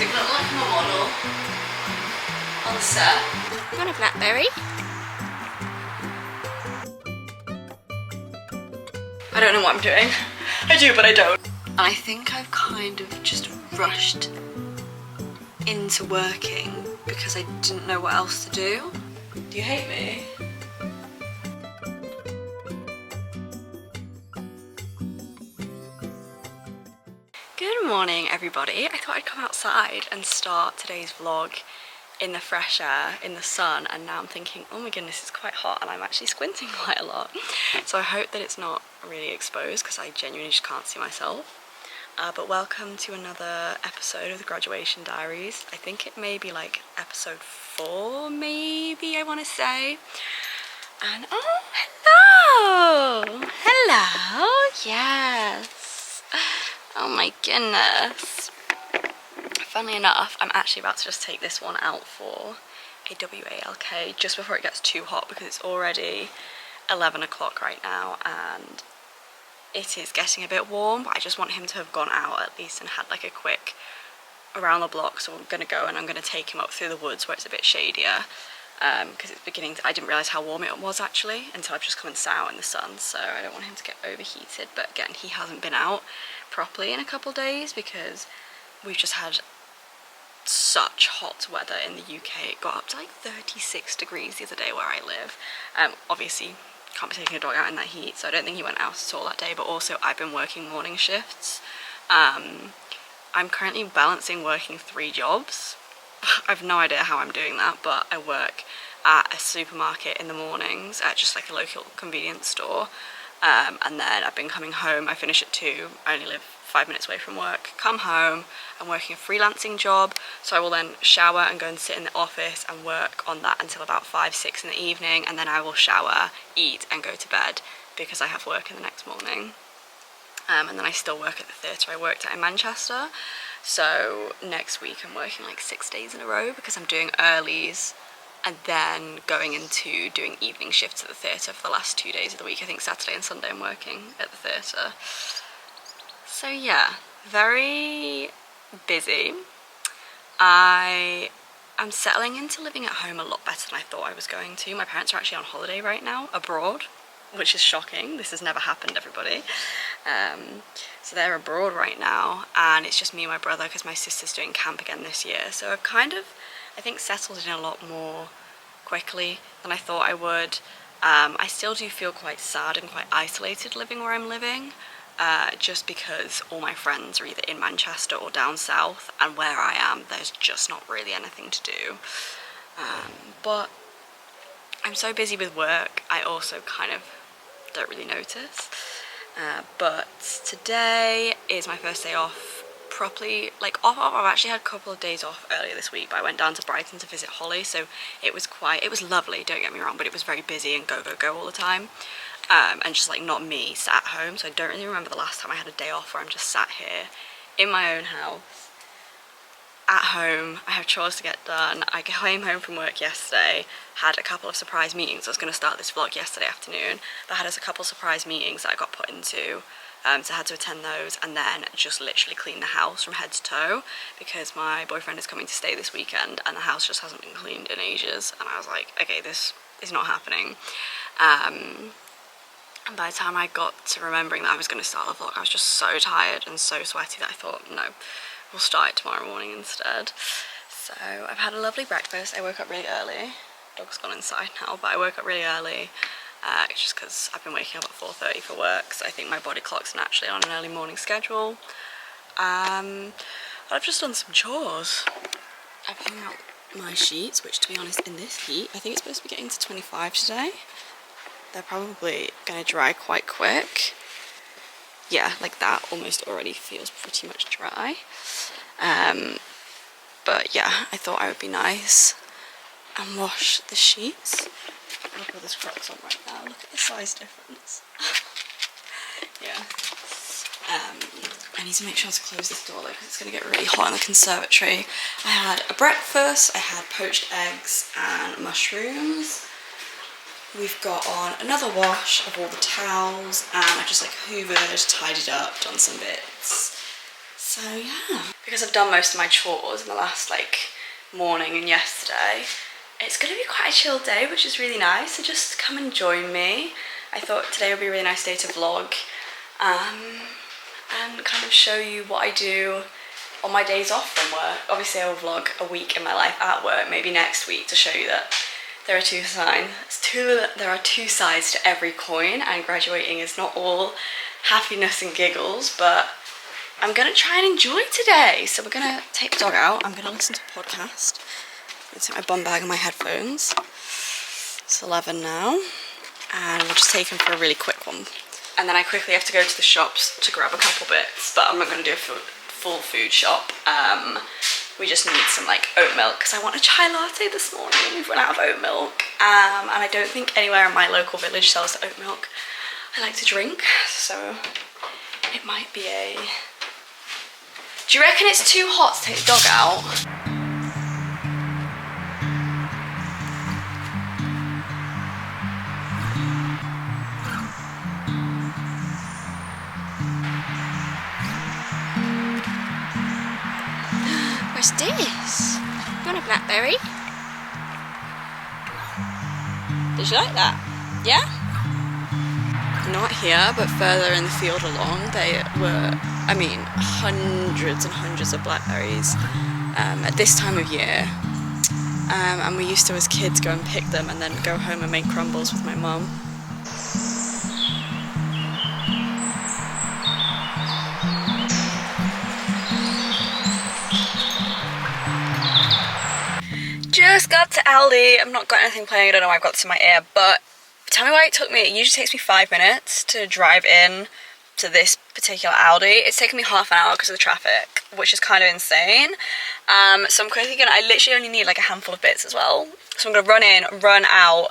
think I look like I'm a model on the set. You want a blackberry? I don't know what I'm doing. I do, but I don't. I think I've kind of just rushed into working because I didn't know what else to do. Do you hate me? Good morning, everybody. I thought I'd come outside and start today's vlog in the fresh air, in the sun, and now I'm thinking, oh my goodness, it's quite hot and I'm actually squinting quite a lot. So I hope that it's not really exposed because I genuinely just can't see myself. But welcome to another episode of the Graduation Diaries. I think it may be like episode 4, maybe, I want to say. And oh, hello! Hello! Yes! Oh my goodness. Funnily enough, I'm actually about to just take this one out for a WITL just before it gets too hot because it's already 11 o'clock right now and it is getting a bit warm, but I just want him to have gone out at least and had like a quick around the block. So I'm going to go and I'm going to take him up through the woods where it's a bit shadier because it's beginning to, I didn't realise how warm it was actually until I've just come and sat out in the sun, so I don't want him to get overheated. But again, he hasn't been out properly in a couple of days because we've just had such hot weather in the UK. It got up to like 36 degrees the other day where I live. Obviously can't be taking a dog out in that heat, so I don't think he went out at all that day. But also I've been working morning shifts. I'm currently balancing working 3 jobs. I've no idea how I'm doing that, but I work at a supermarket in the mornings at just like a local convenience store, and then I've been coming home. I finish at 2. I only live 5 minutes away from work. Come home, I'm working a freelancing job, so I will then shower and go and sit in the office and work on that until about 5, 6 in the evening, and then I will shower, eat and go to bed because I have work in the next morning. And then I still work at the theatre I worked at in Manchester, so next week I'm working like 6 days in a row because I'm doing earlies and then going into doing evening shifts at the theatre for the last 2 days of the week. I think Saturday and Sunday I'm working at the theatre. So yeah, very busy. I am settling into living at home a lot better than I thought I was going to. My parents are actually on holiday right now, abroad, which is shocking. This has never happened, everybody. So they're abroad right now, and it's just me and my brother because my sister's doing camp again this year. So I've kind of, I think, settled in a lot more quickly than I thought I would. I still do feel quite sad and quite isolated living where I'm living. Just because all my friends are either in Manchester or down south, and where I am there's just not really anything to do. But I'm so busy with work, I also kind of don't really notice. But today is my first day off properly, like off. I've actually had a couple of days off earlier this week, but I went down to Brighton to visit Holly, so it was lovely, don't get me wrong, but it was very busy and go all the time. And just like not me sat at home, so I don't really remember the last time I had a day off where I'm just sat here in my own house at home. I have chores to get done. I came home from work yesterday, had a couple of surprise meetings. I was going to start this vlog yesterday afternoon, but I had a couple of surprise meetings that I got put into, so I had to attend those, and then just literally clean the house from head to toe because my boyfriend is coming to stay this weekend and the house just hasn't been cleaned in ages, and I was like, okay, this is not happening. And by the time I got to remembering that I was going to start the vlog, I was just so tired and so sweaty that I thought, no, we'll start it tomorrow morning instead. So I've had a lovely breakfast. I woke up really early. Dog's gone inside now, but I woke up really early. It's just because I've been waking up at 4:30 for work, so I think my body clock's naturally on an early morning schedule. I've just done some chores. I've hung out my sheets, which to be honest, in this heat, I think it's supposed to be getting to 25 today. They're probably going to dry quite quick. Yeah, like that almost already feels pretty much dry. But yeah, I thought I would be nice and wash the sheets. I'll put this Crocs on right now. Look at the size difference. Yeah. I need to make sure to close this door though because it's going to get really hot in the conservatory. I had a breakfast. I had poached eggs and mushrooms. We've got on another wash of all the towels, and I just like hoovered, tidied up, done some bits. So yeah, because I've done most of my chores in the last like morning and yesterday, it's gonna be quite a chill day, which is really nice. So just come and join me. I thought today would be a really nice day to vlog and kind of show you what I do on my days off from work. Obviously I will vlog a week in my life at work, maybe next week, to show you that there are two sides to every coin, and graduating is not all happiness and giggles, but I'm gonna try and enjoy today. So we're gonna take the dog out. I'm gonna listen to a podcast. I'm gonna take my bum bag and my headphones. It's 11 now, and we'll just take him for a really quick one. And then I quickly have to go to the shops to grab a couple bits, but I'm not gonna do a full food shop. We just need some like oat milk because I want a chai latte this morning. We've run out of oat milk, and I don't think anywhere in my local village sells the oat milk I like to drink, so it might be a... Do you reckon it's too hot to take the dog out? What's this? You want a blackberry? Did you like that? Yeah? Not here, but further in the field along, they were, I mean, hundreds and hundreds of blackberries at this time of year. And we used to, as kids, go and pick them and then go home and make crumbles with my mum. Just got to Aldi. I've not got anything playing, I don't know why I've got this in my ear, but tell me why it took me. It usually takes me 5 minutes to drive in to this particular Aldi. It's taken me half an hour because of the traffic, which is kind of insane. So I'm quickly gonna, I literally only need like a handful of bits as well. So I'm gonna run in, run out,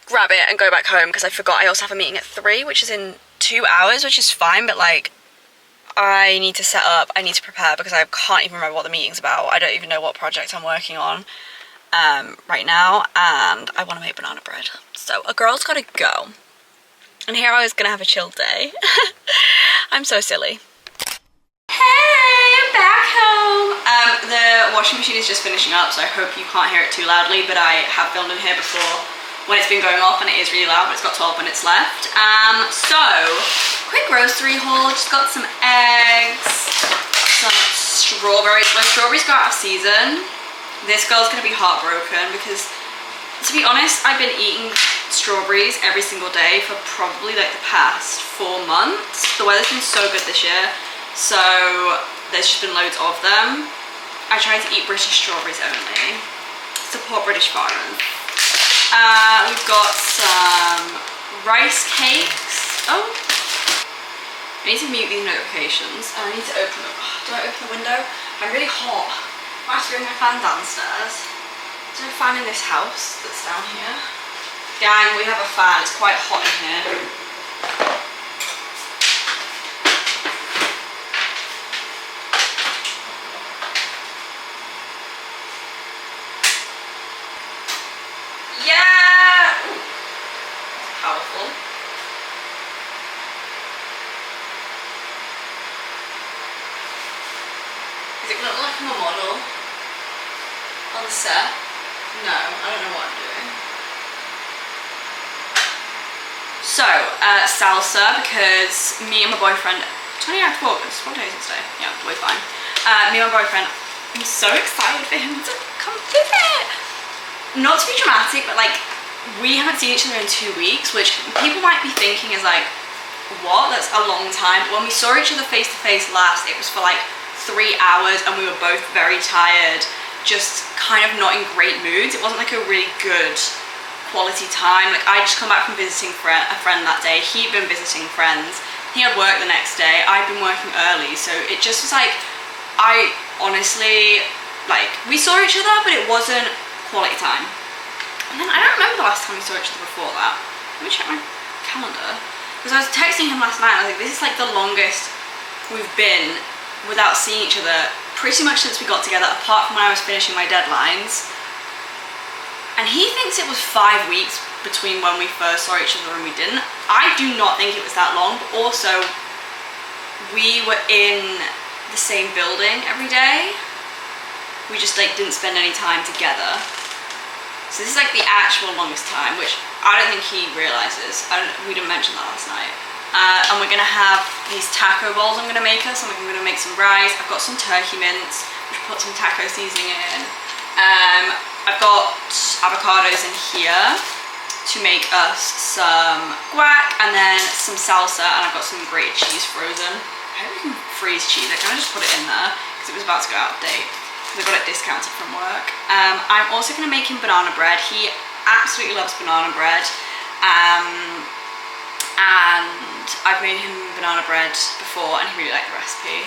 grab it and go back home because I forgot I also have a meeting at 3, which is in 2 hours, which is fine, but like I need to set up, I need to prepare because I can't even remember what the meeting's about. I don't even know what project I'm working on right now, and I want to make banana bread. So a girl's gotta go. And here I was gonna have a chill day. I'm so silly. Hey, I'm back home. The washing machine is just finishing up, so I hope you can't hear it too loudly, but I have filmed in here before when it's been going off and it is really loud, but it's got 12 minutes left. So, quick grocery haul. Just got some eggs, some strawberries. When strawberries go out of season, this girl's gonna be heartbroken because, to be honest, I've been eating strawberries every single day for probably like the past 4 months. The weather's been so good this year, so there's just been loads of them. I try to eat British strawberries only. Support British farmers. We've got some rice cakes. Oh, I need to mute these notifications. I need to open them. Do I open the window? I'm really hot. I have to bring my fan downstairs. Is there a fan in this house that's down here? Gang, we have a fan. It's quite hot in here. Yeah! Ooh. Powerful. Is it gonna look like I'm a model on the set? No, I don't know what I'm doing. So, salsa, because me and my boyfriend, 28th of August, what day is it today? Yeah, we're fine. Me and my boyfriend, I'm so excited for him to come visit. Not to be dramatic, but like, we haven't seen each other in 2 weeks, which people might be thinking is like, what? That's a long time. When we saw each other face to face last, it was for like 3 hours and we were both very tired, just kind of not in great moods. It wasn't like a really good quality time. Like, I just come back from visiting a friend that day. He'd been visiting friends. He had work the next day. I'd been working early, so it just was like, I honestly, like, we saw each other, but it wasn't quality time. And then I don't remember the last time we saw each other before that. Let me check my calendar. Because I was texting him last night, I was like, this is like the longest we've been without seeing each other pretty much since we got together, apart from when I was finishing my deadlines. And he thinks it was 5 weeks between when we first saw each other and we didn't. I do not think it was that long, but also we were in the same building every day. We just like didn't spend any time together. So this is like the actual longest time, which I don't think he realizes. We didn't mention that last night. And we're gonna have these taco bowls I'm gonna make us. I'm gonna make some rice. I've got some turkey mince, which put some taco seasoning in. I've got avocados in here to make us some guac and then some salsa, and I've got some grated cheese frozen. I hope you can freeze cheese. I kind of just put it in there because it was about to go out of date. I got it discounted from work. I'm also going to make him banana bread. He absolutely loves banana bread. And I've made him banana bread before and he really liked the recipe.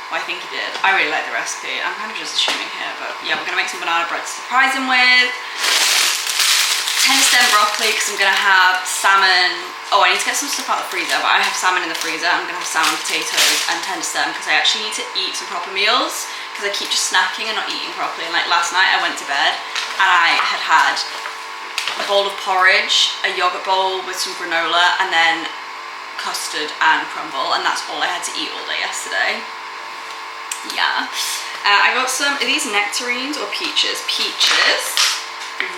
Well, I think he did. I really like the recipe. I'm kind of just assuming here, but yeah, we're going to make some banana bread to surprise him with. Tender stem broccoli because I'm going to have salmon. Oh, I need to get some stuff out of the freezer, but I have salmon in the freezer. I'm going to have salmon, potatoes and tender stem because I actually need to eat some proper meals because I keep just snacking and not eating properly. And like last night I went to bed and I had a bowl of porridge, a yogurt bowl with some granola and then custard and crumble, and that's all I had to eat all day yesterday. Yeah. I got some, are these nectarines or peaches? Peaches.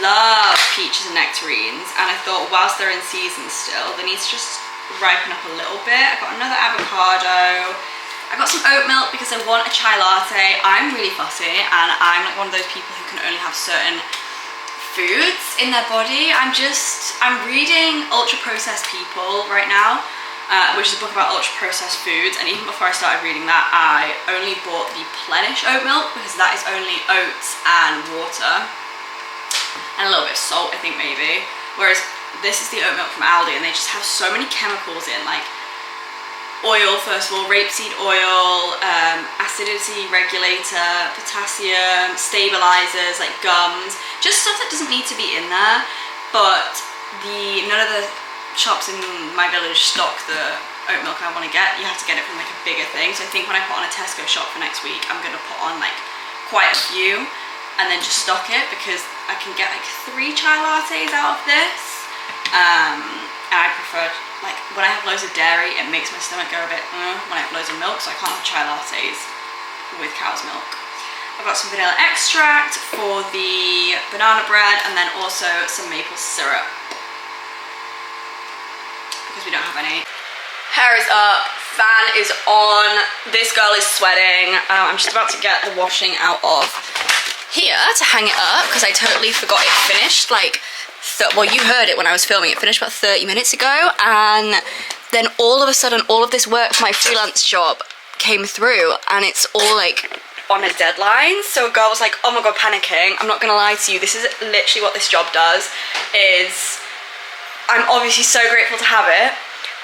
Love peaches and nectarines, and I thought whilst they're in season still, they need to just ripen up a little bit. I got another avocado. I got some oat milk because I want a chai latte. I'm really fussy and I'm like one of those people who can only have certain foods in their body. I'm reading Ultra Processed People right now, which is a book about ultra processed foods, and even before I started reading that, I only bought the Plenish oat milk because that is only oats and water and a little bit of salt, I think, maybe. Whereas this is the oat milk from Aldi, and they just have so many chemicals in, like oil, first of all, rapeseed oil, acidity regulator, potassium, stabilizers, like gums, just stuff that doesn't need to be in there. But none of the shops in my village stock the oat milk I want to get. You have to get it from like a bigger thing. So I think when I put on a Tesco shop for next week, I'm going to put on like quite a few and then just stock it because I can get like 3 chai lattes out of this. And I prefer, like when I have loads of dairy, it makes my stomach go a bit when I have loads of milk, so I can't have chai lattes with cow's milk. I've got some vanilla extract for the banana bread and then also some maple syrup because we don't have any. Hair is up, fan is on, this girl is sweating. I'm just about to get the washing out of here to hang it up because I totally forgot it finished. Like, well, you heard it when I was filming. It finished about 30 minutes ago, and then all of a sudden all of this work for my freelance job came through and it's all like on a deadline. So a girl was like, oh my god, panicking. I'm not gonna lie to you, this is literally what this job does. Is I'm obviously so grateful to have it,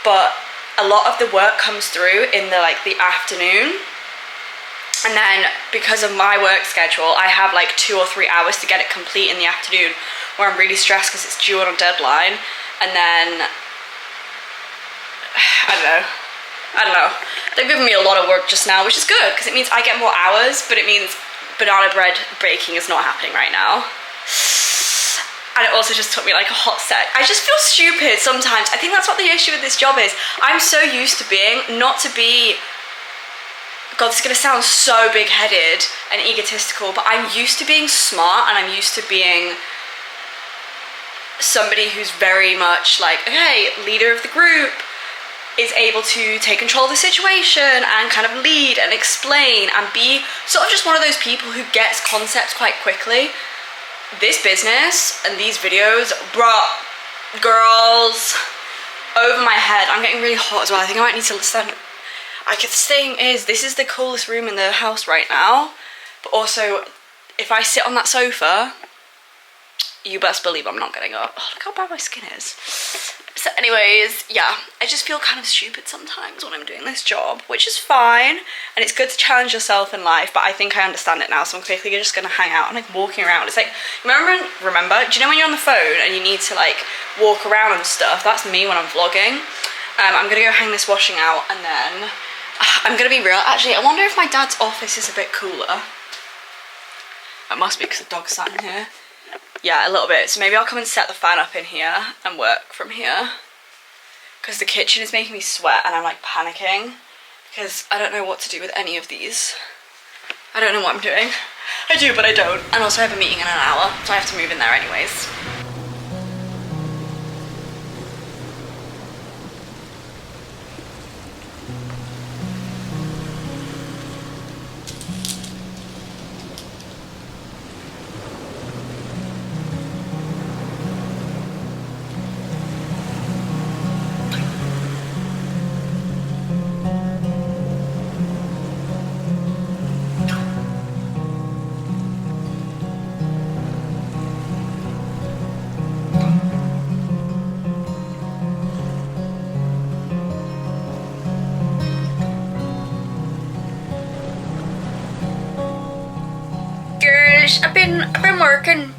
but a lot of the work comes through in the afternoon. And then because of my work schedule, I have like 2 or 3 hours to get it complete in the afternoon where I'm really stressed because it's due on a deadline. And then, I don't know. They've given me a lot of work just now, which is good because it means I get more hours, but it means banana bread baking is not happening right now. And it also just took me like a hot sec. I just feel stupid sometimes. I think that's what the issue with this job is. I'm so used to being, not to be, God, this is gonna sound so big-headed and egotistical, but I'm used to being smart and I'm used to being somebody who's very much like, okay, leader of the group, is able to take control of the situation and kind of lead and explain and be sort of just one of those people who gets concepts quite quickly. This business and these videos brought girls over my head. I'm getting really hot as well. I think I might need to stand. The thing is, this is the coolest room in the house right now, but also if I sit on that sofa, you best believe I'm not getting up. Oh, look how bad my skin is. So anyways, yeah, I just feel kind of stupid sometimes when I'm doing this job, which is fine, and it's good to challenge yourself in life, but I think I understand it now, so I'm quickly just gonna hang out and like walking around. It's like, remember, do you know when you're on the phone and you need to like walk around and stuff? That's me when I'm vlogging. I'm gonna go hang this washing out, and then I'm gonna be real, actually, I wonder if my dad's office is a bit cooler. It must be because the dog's sat in here. Yeah, a little bit. So maybe I'll come and set the fan up in here and work from here. Because the kitchen is making me sweat and I'm like panicking. because I don't know what to do with any of these. I don't know what I'm doing. I do, but I don't. And also I have a meeting in an hour, so I have to move in there anyways. I've been working.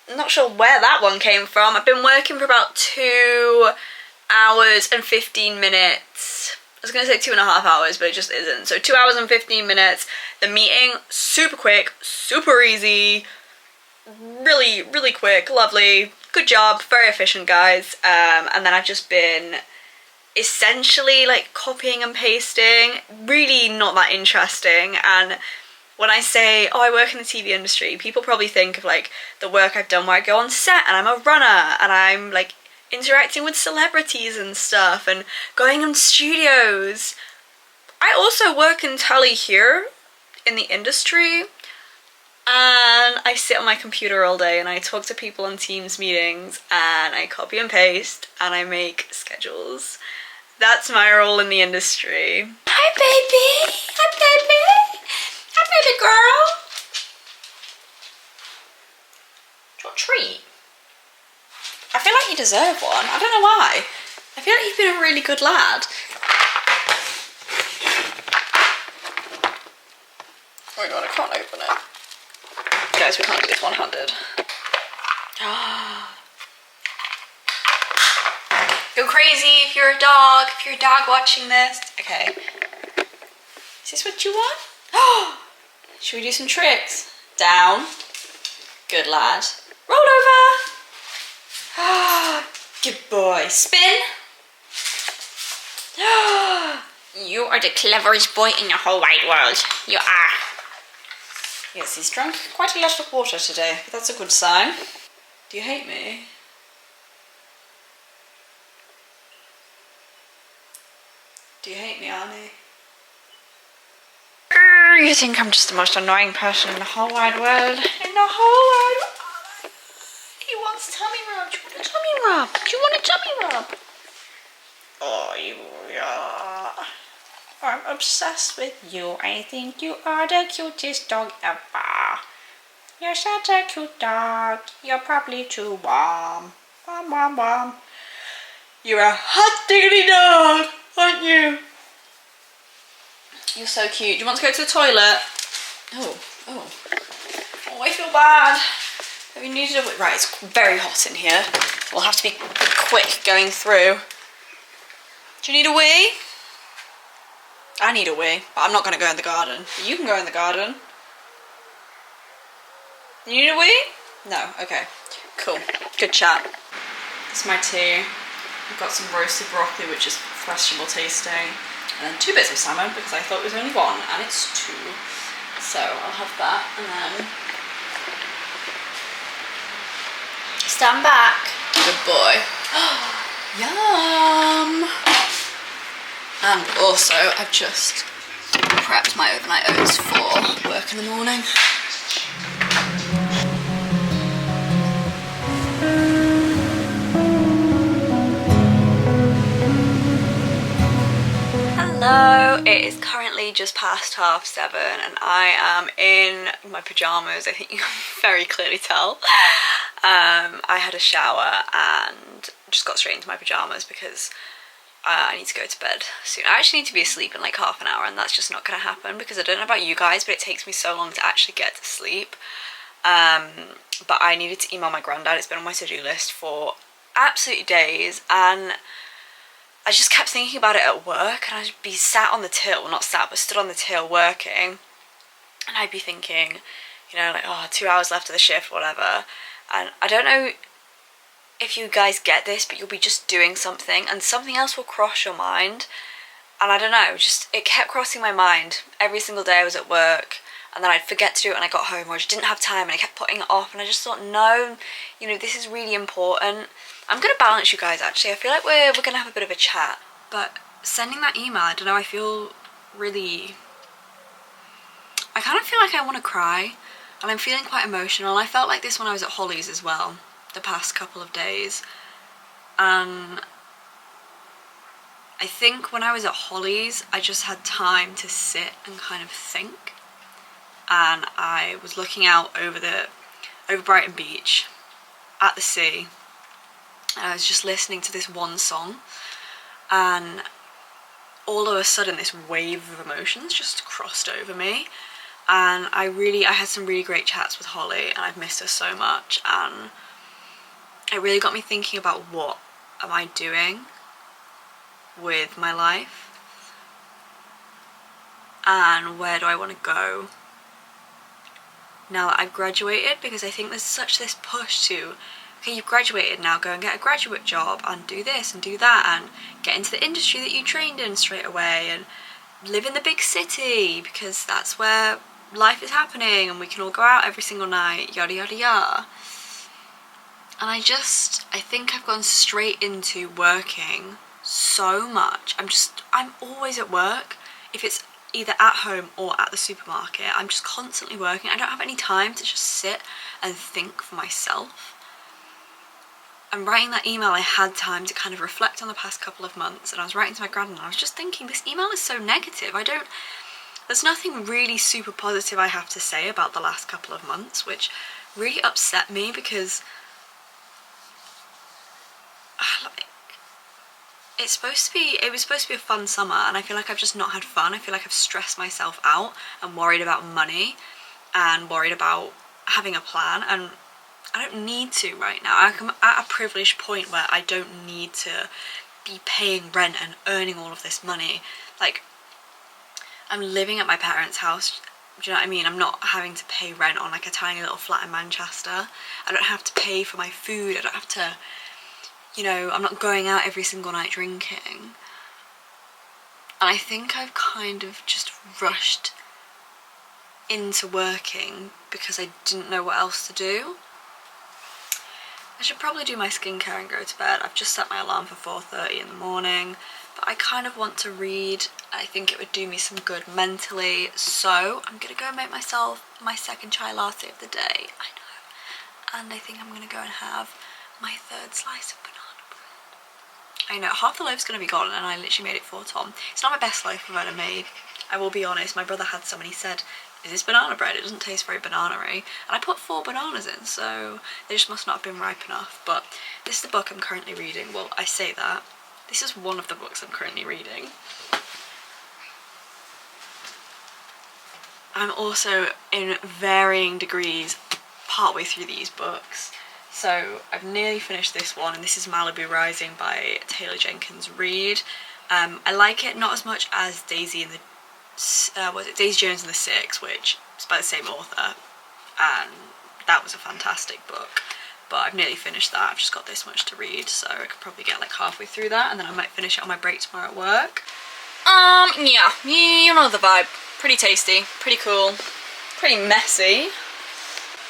I'm not sure where that one came from. I've been working for about 2 hours and 15 minutes. I was gonna say 2.5 hours, but it just isn't. So 2 hours and 15 minutes. The meeting, super quick, super easy, really, really quick, lovely. Good job, very efficient, guys. And then I've just been essentially like copying and pasting, really not that interesting. And when I say, oh, I work in the TV industry, people probably think of like the work I've done where I go on set and I'm a runner and I'm like interacting with celebrities and stuff and going on studios. I also work in tele here in the industry, and I sit on my computer all day and I talk to people on Teams meetings and I copy and paste and I make schedules. That's my role in the industry. Hi, baby. Hi, baby. Hi, baby girl. Do you want a treat? I feel like you deserve one. I don't know why. I feel like you've been a really good lad. Oh my god, I can't open it. Guys, we can't do this one-handed. Go crazy if you're a dog. If you're a dog watching this. Okay. Is this what you want? Should we do some tricks? Down. Good lad. Roll over. Good boy. Spin. You are the cleverest boy in the whole wide world. You are. Yes, he's drunk quite a lot of water today, but that's a good sign. Do you hate me? Do you hate me, Arnie? You think I'm just the most annoying person in the whole wide world? In the whole wide world? He wants tummy rub. Do you want a tummy rub? Do you want a tummy rub? Oh, yeah. I'm obsessed with you. I think you are the cutest dog ever. You're such a cute dog. You're probably too warm. Warm, warm, warm. You're a hot diggity dog, aren't you? You're so cute. Do you want to go to the toilet? Oh, I feel bad. Have you needed a wee? Right, it's very hot in here. We'll have to be quick going through. Do you need a wee? I need a wee, but I'm not going to go in the garden. But you can go in the garden. You need a wee? No, okay. Cool. Good chat. It's my tea. I've got some roasted broccoli, which is vegetable tasting. And then 2 bits of salmon because I thought it was only 1 and it's 2. So I'll have that and then stand back. Good boy. Yum! And also I've just prepped my overnight oats for work in the morning. Hello, it is currently just past 7:30 and I am in my pyjamas. I think you can very clearly tell. I had a shower and just got straight into my pyjamas because I need to go to bed soon. I actually need to be asleep in like half an hour and that's just not going to happen because I don't know about you guys, but it takes me so long to actually get to sleep. But I needed to email my granddad. It's been on my to-do list for absolute days and I just kept thinking about it at work and I'd be sat on the till, well not sat, but stood on the till working and I'd be thinking, you know, like, oh, 2 hours left of the shift, whatever. And I don't know if you guys get this, but you'll be just doing something and something else will cross your mind And I don't know, just it kept crossing my mind every single day I was at work, and then I'd forget to do it when I got home, or I just didn't have time and I kept putting it off, and I just thought, no, you know, this is really important. I'm gonna balance you guys actually. I feel like we're gonna have a bit of a chat. But sending that email, I don't know, I feel really, I kind of feel like I want to cry, and I'm feeling quite emotional. I felt like this when I was at Holly's as well, the past couple of days. And I think when I was at Holly's, I just had time to sit and kind of think. And I was looking out over Brighton Beach at the sea, and I was just listening to this one song, and all of a sudden this wave of emotions just crossed over me. And I had some really great chats with Holly, and I've missed her so much, and it really got me thinking about what am I doing with my life, and where do I want to go now that I've graduated, because I think there's such this push to, okay, you've graduated, now go and get a graduate job and do this and do that and get into the industry that you trained in straight away and live in the big city because that's where life is happening and we can all go out every single night, yada yada yada. And I think I've gone straight into working so much. I'm always at work. If it's either at home or at the supermarket, I'm just constantly working. I don't have any time to just sit and think for myself. And writing that email, I had time to kind of reflect on the past couple of months, and I was writing to my grad and I was just thinking, this email is so negative. There's nothing really super positive I have to say about the last couple of months, which really upset me because it was supposed to be a fun summer, and I feel like I've just not had fun. I feel like I've stressed myself out and worried about money and worried about having a plan, and I don't need to right now. I'm at a privileged point where I don't need to be paying rent and earning all of this money. Like, I'm living at my parents' house, do you know what I mean? I'm not having to pay rent on like a tiny little flat in Manchester. I don't have to pay for my food. I don't have to, you know, I'm not going out every single night drinking. And I think I've kind of just rushed into working because I didn't know what else to do. I should probably do my skincare and go to bed. I've just set my alarm for 4:30 in the morning, but I kind of want to read. I think it would do me some good mentally, so I'm gonna go and make myself my second chai latte of the day. I know. And I think I'm gonna go and have my third slice of banana bread. I know, half the loaf's gonna be gone, and I literally made it for Tom. It's not my best loaf I've ever made, I will be honest. My brother had some and he said, is this banana bread? It doesn't taste very banana-y. And I put 4 bananas in, so they just must not have been ripe enough. But this is the book I'm currently reading. Well, I say that. This is one of the books I'm currently reading. I'm also in varying degrees partway through these books. So I've nearly finished this one, and this is Malibu Rising by Taylor Jenkins Reid. I like it not as much as Daisy Jones and the Six, which is by the same author, and that was a fantastic book. But I've nearly finished that. I've just got this much to read, so I could probably get like halfway through that, and then I might finish it on my break tomorrow at work. Yeah, you know the vibe. Pretty tasty, pretty cool, pretty messy.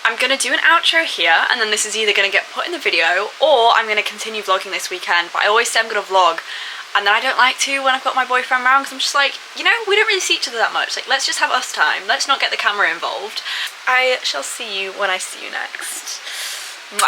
I'm gonna do an outro here, and then this is either gonna get put in the video or I'm gonna continue vlogging this weekend. But I always say I'm gonna vlog, and then I don't like to when I've got my boyfriend around, because I'm just like, you know, we don't really see each other that much. Like, let's just have us time. Let's not get the camera involved. I shall see you when I see you next.